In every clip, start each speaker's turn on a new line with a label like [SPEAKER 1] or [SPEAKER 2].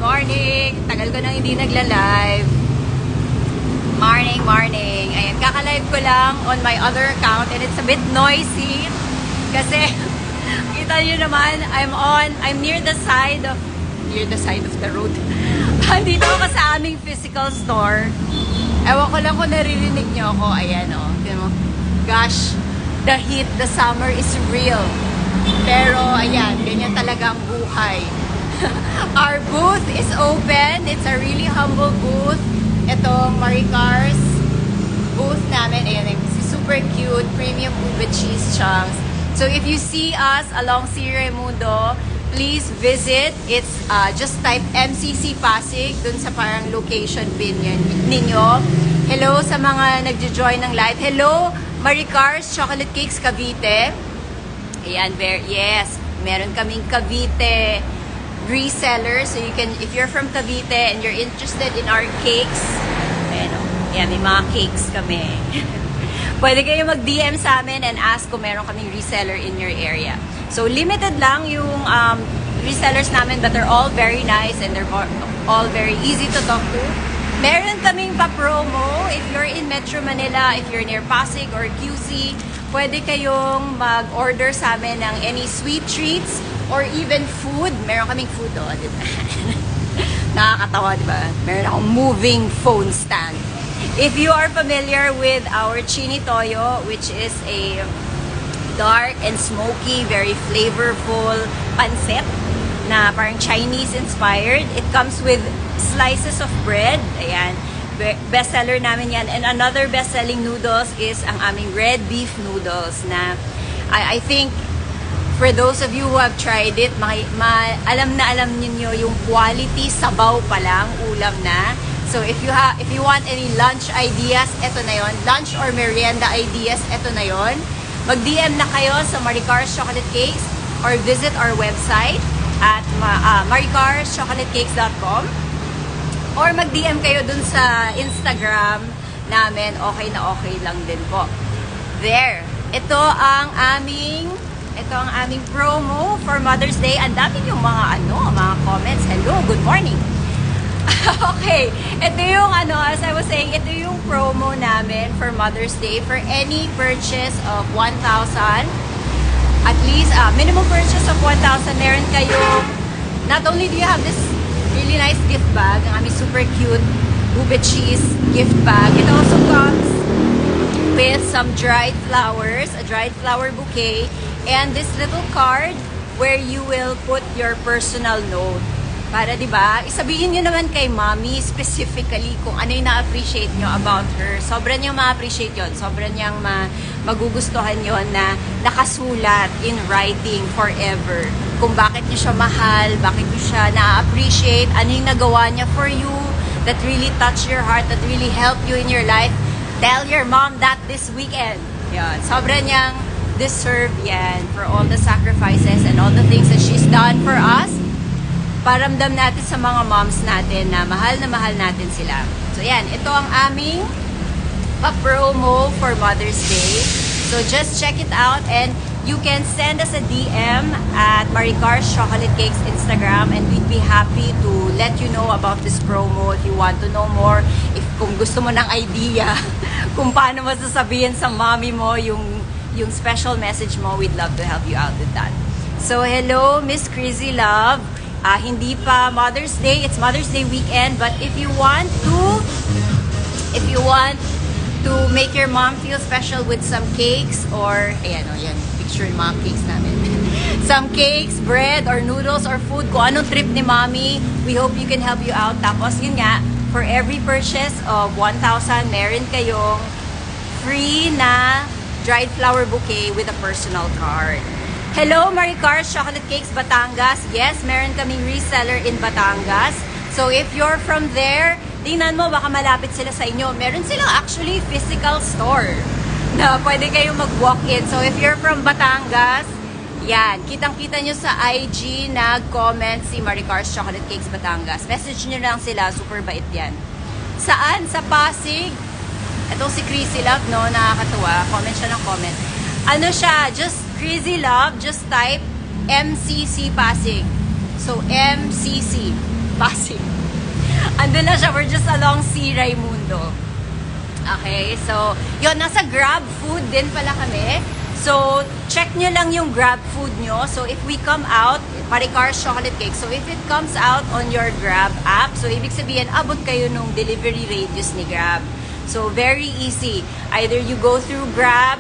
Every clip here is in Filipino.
[SPEAKER 1] morning! Tagal ko nang hindi nagla-live. Morning. Ayan, kaka-live ko lang on my other account and it's a bit noisy. Kasi, kita nyo naman, I'm near the side of the road. Dito ako sa aming physical store. Ewan ko lang kung naririnig nyo ako. Ayan o. Oh. Gosh, the heat, the summer is real. Pero, ayan, ganyan talaga ang buhay. Our booth is open. It's a really humble booth. Itong Maricar's booth namin. Ayan, super cute. Premium ube cheese chunks. So, if you see us along Sierra Mundo, please visit. It's just type MCC Pasig dun sa parang location pin ninyo. Hello sa mga nagjo-join ng live. Hello, Maricar's Chocolate Cakes Cavite. Ayan, yes, meron kaming Cavite reseller. So you can, if you're from Cavite and you're interested in our cakes, ayan o, ayan, may mga cakes kami. Pwede kayo mag-DM sa amin and ask kung meron kaming reseller in your area. So limited lang yung resellers namin, but they're all very nice and they're all very easy to talk to. Meron kaming pa-promo. If you're in Metro Manila, if you're near Pasig or QC, pwede kayong mag-order sa amin ng any sweet treats or even food. Meron kaming food doon, diba? Nakakatawa, diba? Meron akong moving phone stand. If you are familiar with our Chini Toyo, which is a dark and smoky, very flavorful pancit na parang Chinese-inspired. It comes with slices of bread. Ayan. Bestseller namin yan. And another best-selling noodles is ang aming red beef noodles na I think for those of you who have tried it, alam niyo yung quality, sabaw pa lang, ulam na. So if you want any lunch ideas, eto na yon. Lunch or merienda ideas, eto na yon. Mag-DM na kayo sa Maricar's Chocolate Cakes or visit our website at maricarschocolatekes.com or mag-DM kayo dun sa Instagram namin. Okay na okay lang din po. There. Ito ang aming promo for Mother's Day. Ang dami yung mga comments. Hello, good morning. Okay, ito yung as I was saying, ito yung promo namin for Mother's Day. For any purchase of 1,000, at least minimum purchase of 1,000, meron kayong, not only do you have this really nice gift bag, ang aming super cute ube cheese gift bag, it also comes with some dried flowers, a dried flower bouquet, and this little card where you will put your personal note. Para, diba, isabihin nyo naman kay mommy specifically kung ano yung na-appreciate nyo about her. Sobrang niyang ma-appreciate yon. Sobrang niyang magugustuhan yon na nakasulat in writing forever. Kung bakit niyo siya mahal, bakit niyo siya na-appreciate, ano yung nagawa niya for you that really touched your heart, that really helped you in your life. Tell your mom that this weekend. Yan. Sobrang niyang deserve yan for all the sacrifices and all the things that she's done for us. Paramdam natin sa mga moms natin na mahal natin sila. So yan, ito ang aming pa-promo for Mother's Day. So just check it out and you can send us a DM at Maricar's Chocolate Cakes Instagram and we'd be happy to let you know about this promo if you want to know more. Kung gusto mo ng idea kung paano masasabihin sa mommy mo yung special message mo, we'd love to help you out with that. So hello, Miss Crazy Love. Hindi pa Mother's Day, it's Mother's Day weekend, but if you want to make your mom feel special with some cakes or ayan picture yung mga cakes namin. Some cakes, bread or noodles or food, kung anong trip ni mommy, we hope you can help you out. Tapos yun nga, for every purchase of 1,000, meron kayong free na dried flower bouquet with a personal card. Hello, Maricar's Chocolate Cakes Batangas. Yes, meron kaming reseller in Batangas. So if you're from there, tingnan mo, baka malapit sila sa inyo. Meron silang actually physical store na pwede kayong mag-walk-in. So if you're from Batangas, yan, kitang-kita nyo sa IG, nag-comment si Maricar's Chocolate Cakes Batangas. Message nyo lang sila, super bait yan. Saan? Sa Pasig. Ito si Crazy Love, no? Nakakatuwa. Comment siya ng comment. Ano siya? Just Crazy Love, just type MCC Pasig. So, MCC. Pasig. Andun na siya. We're just along C. Raimundo. Okay, so, yun, nasa Grab Food din pala kami. So, check nyo lang yung Grab Food nyo. So, if we come out, Maricar's Chocolate Cake. So, if it comes out on your Grab app, so, ibig sabihin, abot kayo nung delivery radius ni Grab. So, very easy. Either you go through Grab,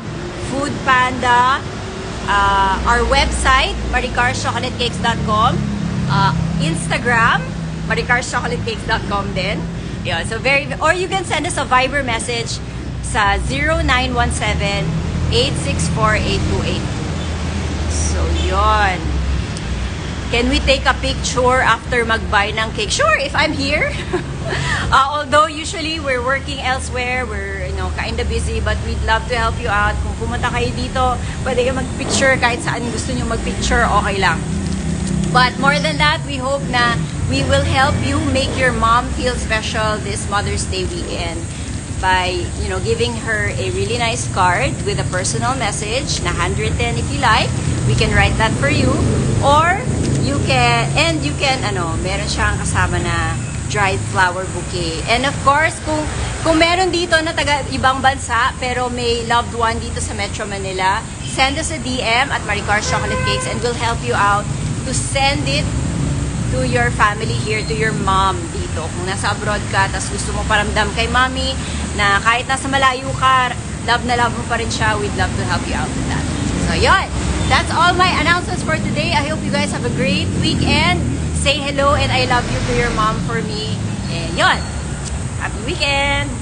[SPEAKER 1] Food Panda, our website, maricarschocolatekes.com, Instagram, maricarschocolatekes.com din. Yeah, so or you can send us a Viber message sa 0917-864-828. So, yon. Can we take a picture after mag-buy ng cake? Sure, if I'm here. Although usually we're working elsewhere, we're kind of busy, but we'd love to help you out. Kung pumunta kayo dito, pwede kayo mag-picture kahit saan gusto nyo mag-picture, okay lang. But more than that, we hope na we will help you make your mom feel special this Mother's Day weekend by, giving her a really nice card with a personal message na handwritten if you like. We can write that for you. Or you can, meron siyang kasama na dried flower bouquet. And of course, kung meron dito na taga ibang bansa pero may loved one dito sa Metro Manila, send us a DM at Maricar's Chocolate Cakes and we'll help you out to send it to your family here, to your mom dito. Kung nasa abroad ka, tas gusto mo paramdam kay mommy na kahit nasa malayo ka, love na love mo pa rin siya, we'd love to help you out with that. So, yun. That's all my announcements for today. I hope you guys have a great weekend. Say hello and I love you to your mom for me. And yun. Happy weekend!